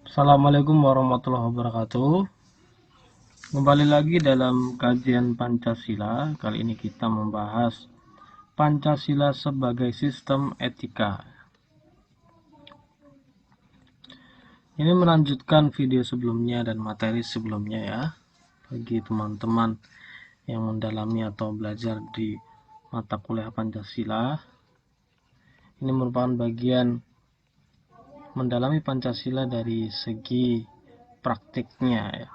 Assalamualaikum warahmatullahi wabarakatuh. Kembali lagi dalam kajian Pancasila. Kali ini kita membahas Pancasila sebagai sistem etika. Ini melanjutkan video sebelumnya dan materi sebelumnya ya. Bagi teman-teman yang mendalami atau belajar di mata kuliah Pancasila, ini merupakan bagian mendalami Pancasila dari segi praktiknya ya.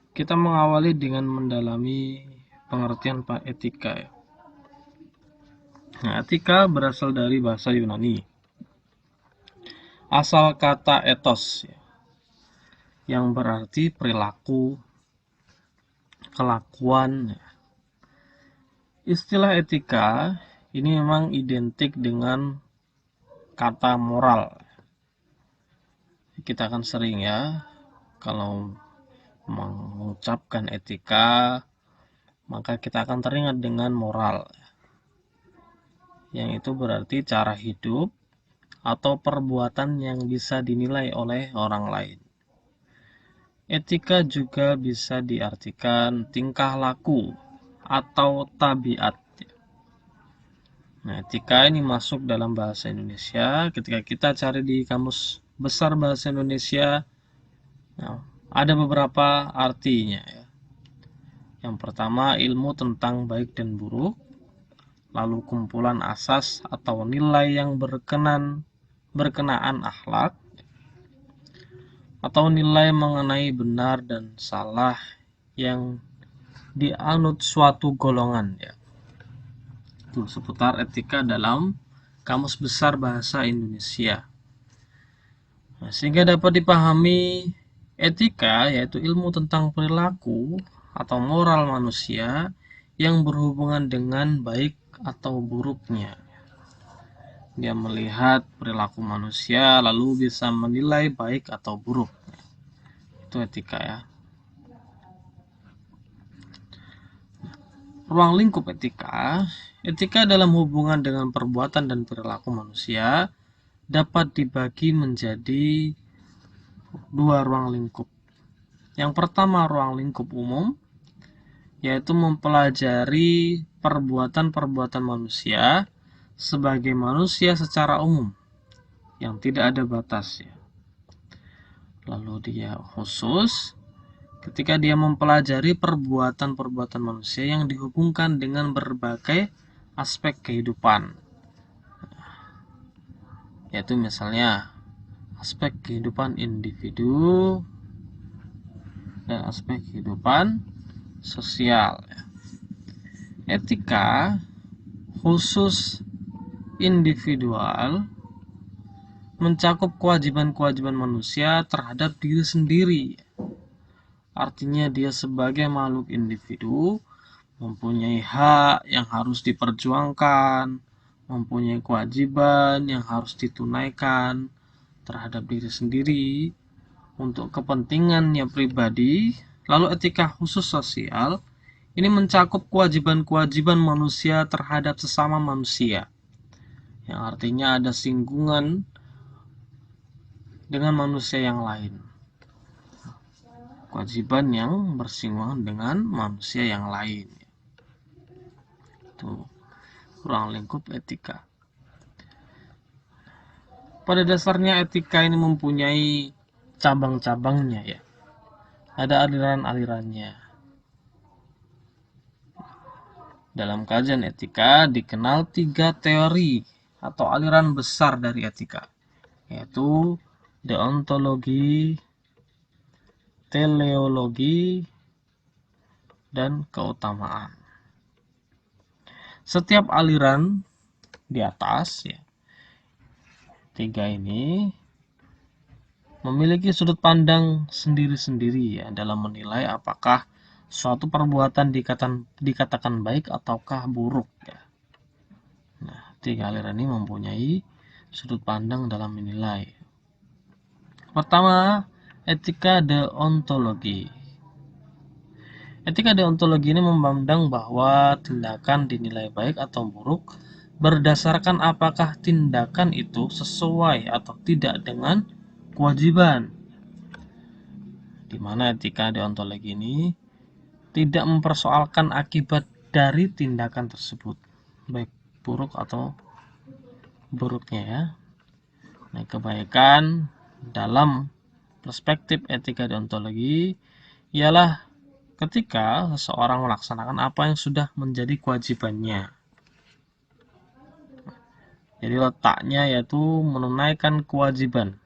Kita mengawali dengan mendalami pengertian etika ya. Nah, etika berasal dari bahasa Yunani. Asal kata ethos ya, yang berarti perilaku, kelakuan ya. Istilah etika ini memang identik dengan kata moral. Kita akan sering ya kalau mengucapkan etika, maka kita akan teringat dengan moral, yang itu berarti cara hidup atau perbuatan yang bisa dinilai oleh orang lain. Etika juga bisa diartikan tingkah laku atau tabiat. Nah, etika ini masuk dalam bahasa Indonesia. Ketika kita cari di Kamus Besar Bahasa Indonesia, nah, ada beberapa artinya ya. Yang pertama, ilmu tentang baik dan buruk, lalu kumpulan asas atau nilai yang berkenaan akhlak, atau nilai mengenai benar dan salah yang dianut suatu golongan ya. Itu seputar etika dalam Kamus Besar Bahasa Indonesia. Nah, sehingga dapat dipahami, etika yaitu ilmu tentang perilaku atau moral manusia yang berhubungan dengan baik atau buruknya. Dia melihat perilaku manusia lalu bisa menilai baik atau buruk. Itu etika ya. Ruang lingkup etika. Etika dalam hubungan dengan perbuatan dan perilaku manusia dapat dibagi menjadi dua ruang lingkup. Yang pertama, ruang lingkup umum, yaitu mempelajari perbuatan-perbuatan manusia sebagai manusia secara umum yang tidak ada batas ya. Lalu dia khusus ketika dia mempelajari perbuatan-perbuatan manusia yang dihubungkan dengan berbagai aspek kehidupan, yaitu misalnya aspek kehidupan individu dan aspek kehidupan sosial. Etika khusus individual mencakup kewajiban-kewajiban manusia terhadap diri sendiri. Artinya dia sebagai makhluk individu mempunyai hak yang harus diperjuangkan, mempunyai kewajiban yang harus ditunaikan terhadap diri sendiri untuk kepentingannya pribadi. Lalu etika khusus sosial ini mencakup kewajiban-kewajiban manusia terhadap sesama manusia, yang artinya ada singgungan dengan manusia yang lain. Kewajiban yang bersinggungan dengan manusia yang lain. Itu ruang lingkup etika. Pada dasarnya etika ini mempunyai cabang-cabangnya ya. Ada aliran-alirannya. Dalam kajian etika dikenal 3 teori atau aliran besar dari etika, yaitu deontologi, teleologi, dan keutamaan. Setiap aliran di atas ya, 3 ini memiliki sudut pandang sendiri-sendiri ya dalam menilai apakah suatu perbuatan dikatakan baik ataukah buruk ya. Nah, 3 aliran ini mempunyai sudut pandang dalam menilai. Pertama, etika deontologi. Etika deontologi ini memandang bahwa tindakan dinilai baik atau buruk berdasarkan apakah tindakan itu sesuai atau tidak dengan kewajiban. Di mana etika deontologi ini tidak mempersoalkan akibat dari tindakan tersebut, baik buruk atau buruknya ya. Nah, kebaikan dalam perspektif etika deontologi ialah ketika seseorang melaksanakan apa yang sudah menjadi kewajibannya. Jadi letaknya yaitu menunaikan kewajiban,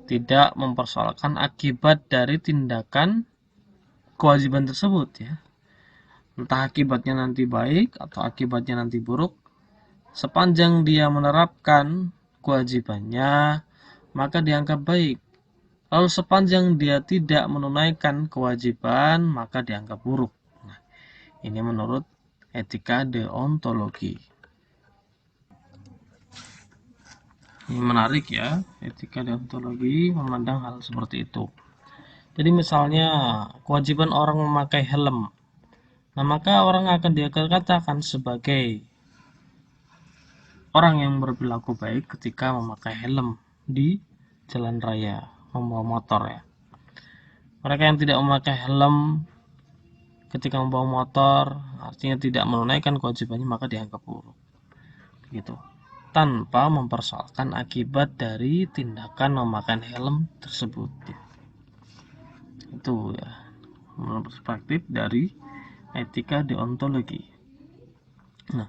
tidak mempersoalkan akibat dari tindakan kewajiban tersebut ya. Entah akibatnya nanti baik atau akibatnya nanti buruk, sepanjang dia menerapkan kewajibannya maka dianggap baik. Lalu sepanjang dia tidak menunaikan kewajiban maka dianggap buruk. Nah, ini menurut etika deontologi. Ini menarik ya, etika deontologi memandang hal seperti itu. Jadi misalnya kewajiban orang memakai helm. Nah, maka orang akan dikatakan sebagai orang yang berperilaku baik ketika memakai helm di jalan raya, membawa motor ya. Mereka yang tidak memakai helm ketika membawa motor, artinya tidak menunaikan kewajibannya, maka dianggap buruk. Gitu. Tanpa mempersoalkan akibat dari tindakan memakai helm tersebut. Itu ya, menurut perspektif dari etika deontologi. Nah,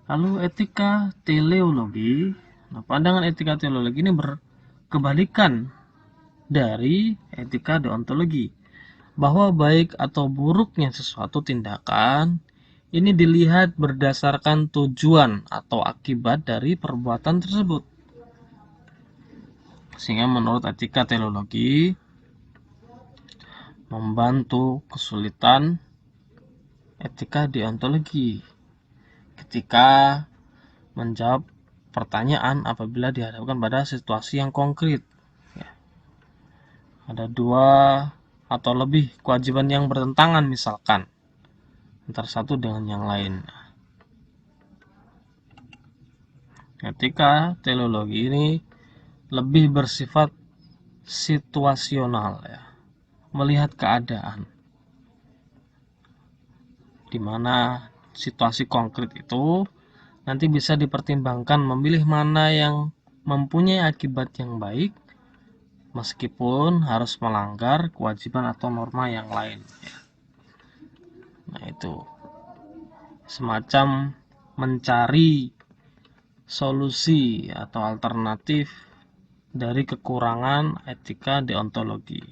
lalu etika teleologi. Nah, pandangan etika teleologi ini berkebalikan dari etika deontologi, bahwa baik atau buruknya sesuatu tindakan ini dilihat berdasarkan tujuan atau akibat dari perbuatan tersebut. Sehingga menurut etika teleologi membantu kesulitan etika deontologi ketika menjawab pertanyaan apabila dihadapkan pada situasi yang konkret. Ya. Ada dua atau lebih kewajiban yang bertentangan misalkan antara satu dengan yang lain. Etika teleologi ini lebih bersifat situasional ya, melihat keadaan di mana situasi konkret itu nanti bisa dipertimbangkan memilih mana yang mempunyai akibat yang baik meskipun harus melanggar kewajiban atau norma yang lain ya. Nah, itu semacam mencari solusi atau alternatif dari kekurangan etika deontologi.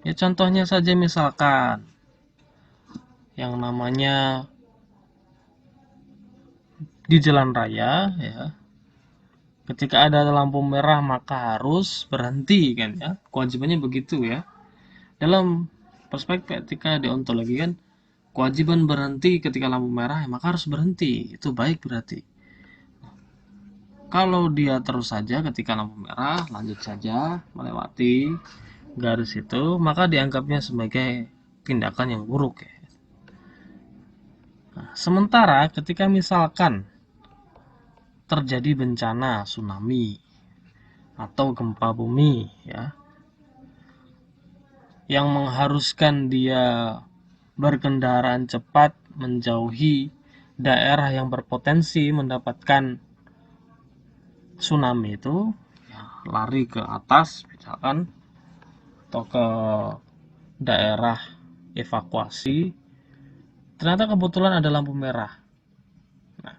Ya, contohnya saja misalkan yang namanya di jalan raya ya, ketika ada lampu merah maka harus berhenti kan ya, kewajibannya begitu ya. Dalam perspektif etika deontologi kan kewajiban berhenti ketika lampu merah ya, maka harus berhenti, itu baik berarti. Kalau dia terus saja ketika lampu merah lanjut saja melewati garis itu, maka dianggapnya sebagai tindakan yang buruk ya. Nah, sementara ketika misalkan terjadi bencana tsunami atau gempa bumi ya, yang mengharuskan dia berkendaraan cepat menjauhi daerah yang berpotensi mendapatkan tsunami itu ya, lari ke atas misalkan atau ke daerah evakuasi, ternyata kebetulan ada lampu merah. Nah,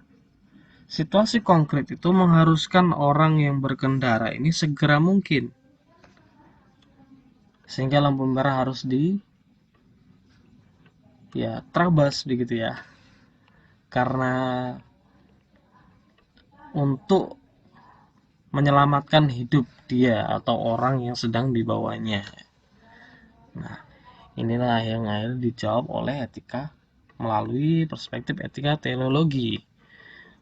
situasi konkret itu mengharuskan orang yang berkendara ini segera mungkin, sehingga lampu merah harus terabas begitu ya, karena untuk menyelamatkan hidup dia atau orang yang sedang dibawanya. Nah, inilah yang akhirnya dijawab oleh etika melalui perspektif etika teleologi.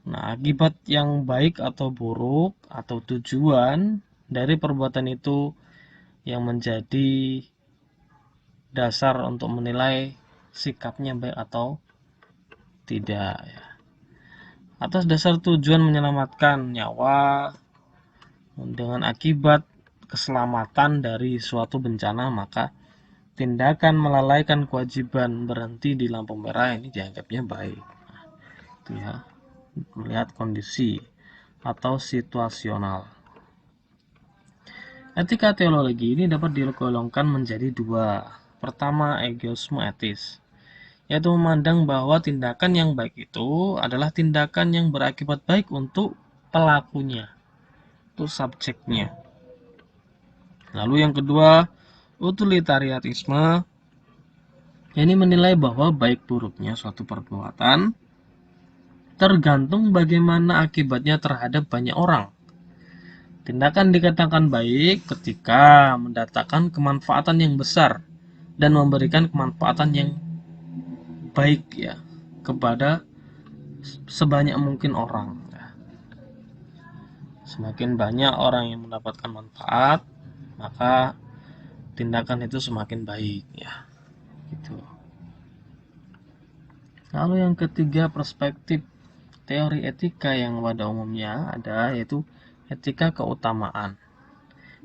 Nah, akibat yang baik atau buruk atau tujuan dari perbuatan itu yang menjadi dasar untuk menilai sikapnya baik atau tidak ya. Atas dasar tujuan menyelamatkan nyawa dengan akibat keselamatan dari suatu bencana, maka tindakan melalaikan kewajiban berhenti di lampu merah ini dianggapnya baik. Itu ya, melihat kondisi atau situasional. Etika teologi ini dapat digolongkan menjadi dua. Pertama, egoisme etis, yaitu memandang bahwa tindakan yang baik itu adalah tindakan yang berakibat baik untuk pelakunya, untuk subjeknya. Lalu yang kedua, utilitarianisme, ini menilai bahwa baik buruknya suatu perbuatan tergantung bagaimana akibatnya terhadap banyak orang. Tindakan dikatakan baik ketika mendatangkan kemanfaatan yang besar dan memberikan kemanfaatan yang baik ya kepada sebanyak mungkin orang. Semakin banyak orang yang mendapatkan manfaat, maka tindakan itu semakin baik ya. Gitu. Lalu yang ketiga, perspektif teori etika yang pada umumnya ada, yaitu etika keutamaan.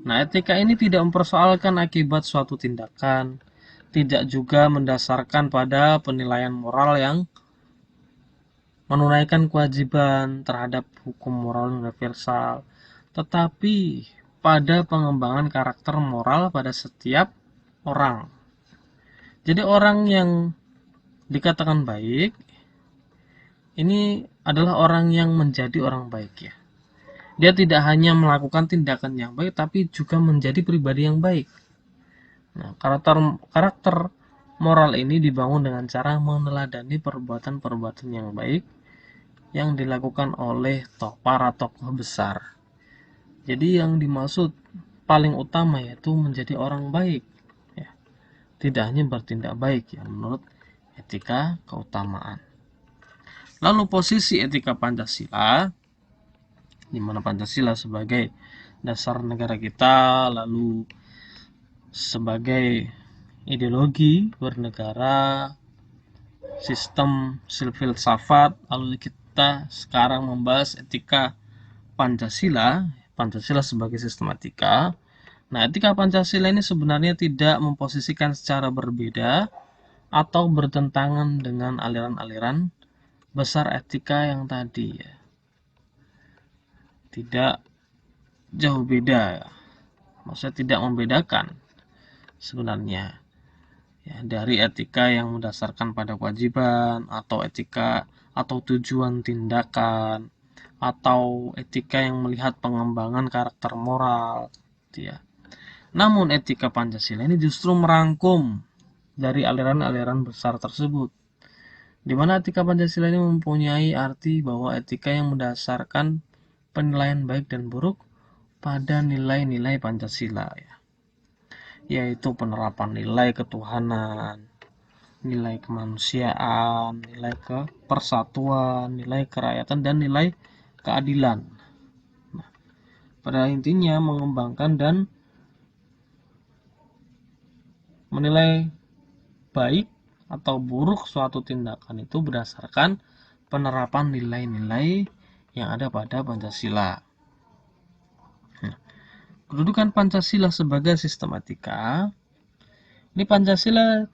Nah, etika ini tidak mempersoalkan akibat suatu tindakan, tidak juga mendasarkan pada penilaian moral yang menunaikan kewajiban terhadap hukum moral universal, tetapi pada pengembangan karakter moral pada setiap orang. Jadi orang yang dikatakan baik ini adalah orang yang menjadi orang baik ya. Dia tidak hanya melakukan tindakan yang baik, tapi juga menjadi pribadi yang baik. Nah, karakter moral ini dibangun dengan cara meneladani perbuatan-perbuatan yang baik yang dilakukan oleh para tokoh besar. Jadi yang dimaksud paling utama yaitu menjadi orang baik. Ya. Tidak hanya bertindak baik ya menurut etika keutamaan. Lalu posisi etika Pancasila, di mana Pancasila sebagai dasar negara kita, lalu sebagai ideologi bernegara, sistem filsafat, lalu kita sekarang membahas etika Pancasila, Pancasila sebagai sistem etika. Nah, etika Pancasila ini sebenarnya tidak memposisikan secara berbeda atau bertentangan dengan aliran-aliran besar etika yang tadi ya. Tidak jauh beda ya. Maksudnya tidak membedakan sebenarnya ya, dari etika yang mendasarkan pada kewajiban atau etika atau tujuan tindakan atau etika yang melihat pengembangan karakter moral gitu ya. Namun etika Pancasila ini justru merangkum dari aliran-aliran besar tersebut, di mana etika Pancasila ini mempunyai arti bahwa etika yang mendasarkan penilaian baik dan buruk pada nilai-nilai Pancasila ya, yaitu penerapan nilai ketuhanan, nilai kemanusiaan, nilai kepersatuan, nilai kerakyatan, dan nilai keadilan. Nah, pada intinya mengembangkan dan menilai baik atau buruk suatu tindakan itu berdasarkan penerapan nilai-nilai yang ada pada Pancasila. Nah, kedudukan Pancasila sebagai sistem etika, ini Pancasila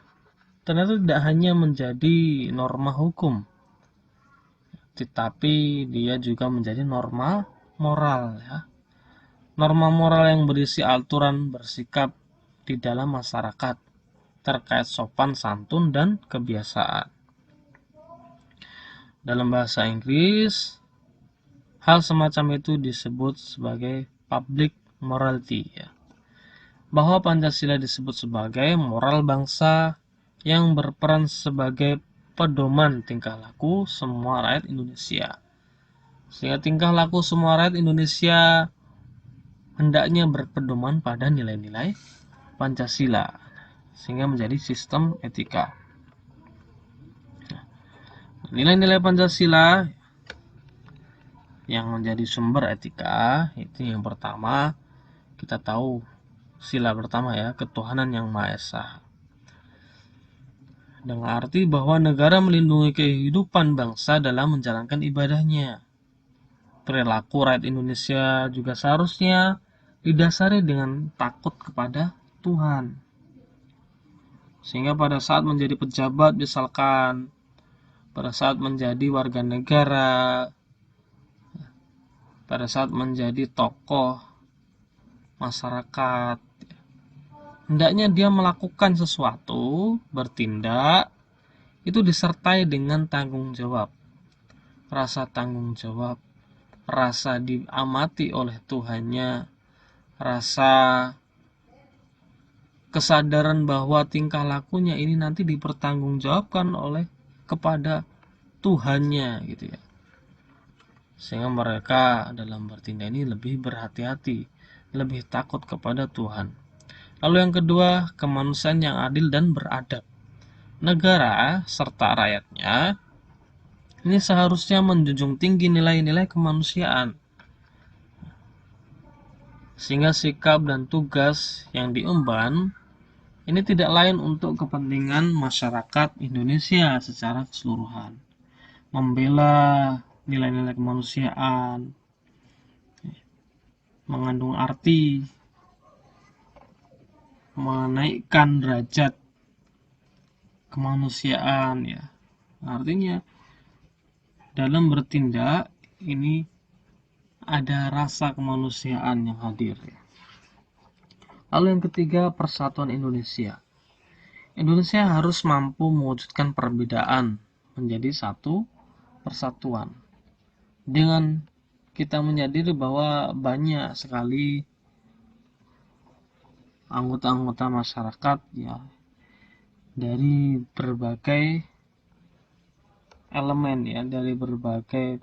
ternyata tidak hanya menjadi norma hukum, tetapi dia juga menjadi norma moral ya. Norma moral yang berisi aturan bersikap di dalam masyarakat terkait sopan santun dan kebiasaan. Dalam bahasa Inggris, hal semacam itu disebut sebagai public morality ya. Bahwa Pancasila disebut sebagai moral bangsa yang berperan sebagai pedoman tingkah laku semua rakyat Indonesia. Sehingga tingkah laku semua rakyat Indonesia hendaknya berpedoman pada nilai-nilai Pancasila, sehingga menjadi sistem etika. Nilai-nilai Pancasila yang menjadi sumber etika itu yang pertama, kita tahu sila pertama ya, ketuhanan yang Maha Esa. dengan arti bahwa negara melindungi kehidupan bangsa dalam menjalankan ibadahnya. Perilaku rakyat Indonesia juga seharusnya didasari dengan takut kepada Tuhan. Sehingga pada saat menjadi pejabat, misalkan pada saat menjadi warga negara, pada saat menjadi tokoh masyarakat, hendaknya dia melakukan sesuatu, bertindak, itu disertai dengan tanggung jawab. Rasa tanggung jawab, rasa diamati oleh Tuhannya, rasa kesadaran bahwa tingkah lakunya ini nanti dipertanggungjawabkan oleh kepada Tuhannya gitu ya. Sehingga mereka dalam bertindak ini lebih berhati-hati, lebih takut kepada Tuhan. Lalu yang kedua, kemanusiaan yang adil dan beradab. Negara serta rakyatnya ini seharusnya menjunjung tinggi nilai-nilai kemanusiaan, sehingga sikap dan tugas yang diemban ini tidak lain untuk kepentingan masyarakat Indonesia secara keseluruhan, membela nilai-nilai kemanusiaan, mengandung arti menaikkan derajat kemanusiaan ya. Artinya dalam bertindak ini ada rasa kemanusiaan yang hadir ya. Lalu yang ketiga, persatuan Indonesia. Indonesia harus mampu mewujudkan perbedaan menjadi satu persatuan. Dengan kita menyadari bahwa banyak sekali anggota-anggota masyarakat ya dari berbagai elemen ya, dari berbagai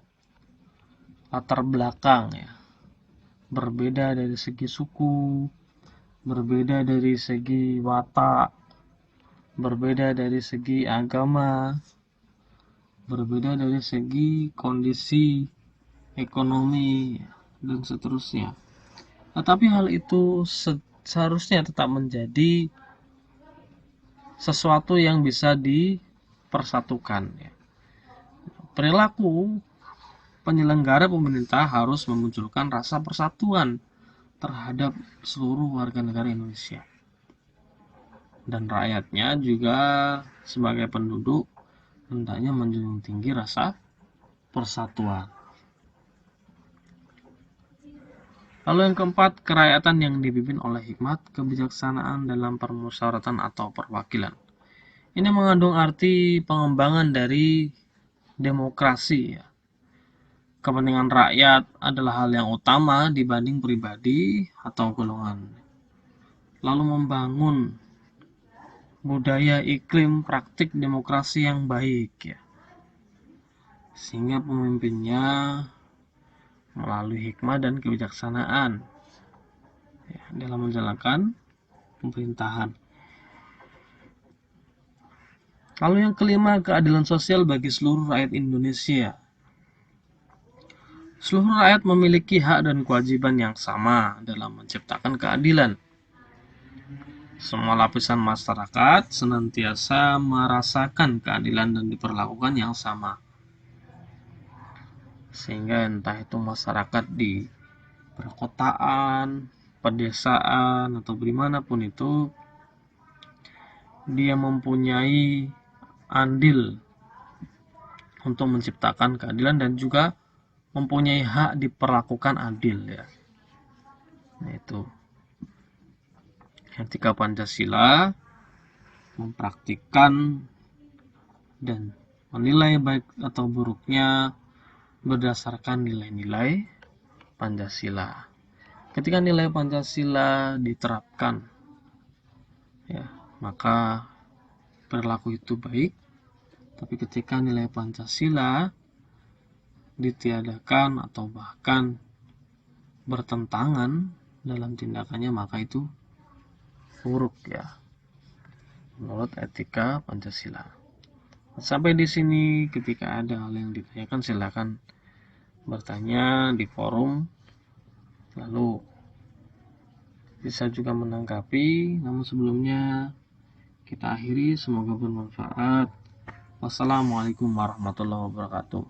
latar belakang ya, berbeda dari segi suku, berbeda dari segi watak, berbeda dari segi agama, berbeda dari segi kondisi ekonomi dan seterusnya. Tetapi hal itu seharusnya tetap menjadi sesuatu yang bisa dipersatukan ya. Perilaku penyelenggara pemerintah harus memunculkan rasa persatuan terhadap seluruh warga negara Indonesia. Dan rakyatnya juga sebagai penduduk hendaknya menjunjung tinggi rasa persatuan. Lalu yang keempat, kerakyatan yang dipimpin oleh hikmat kebijaksanaan dalam permusyawaratan atau perwakilan. Ini mengandung arti pengembangan dari demokrasi ya. Kepentingan rakyat adalah hal yang utama dibanding pribadi atau golongan. Lalu membangun budaya iklim praktik demokrasi yang baik ya. Sehingga pemimpinnya melalui hikmah dan kebijaksanaan ya, dalam menjalankan pemerintahan. Lalu yang kelima, keadilan sosial bagi seluruh rakyat Indonesia. Seluruh rakyat memiliki hak dan kewajiban yang sama dalam menciptakan keadilan. Semua lapisan masyarakat senantiasa merasakan keadilan dan diperlakukan yang sama. Sehingga entah itu masyarakat di perkotaan, pedesaan, atau dimanapun itu, dia mempunyai andil untuk menciptakan keadilan dan juga mempunyai hak diperlakukan adil ya. Nah itu etika Pancasila mempraktikkan dan menilai baik atau buruknya berdasarkan nilai-nilai Pancasila. Ketika nilai Pancasila diterapkan ya, maka perilaku itu baik. Tapi ketika nilai Pancasila ditiadakan atau bahkan bertentangan dalam tindakannya, maka itu buruk ya menurut etika Pancasila. Sampai di sini, ketika ada hal yang ditanyakan silakan bertanya di forum, lalu bisa juga menanggapi. Namun sebelumnya kita akhiri, semoga bermanfaat. Wassalamualaikum warahmatullahi wabarakatuh.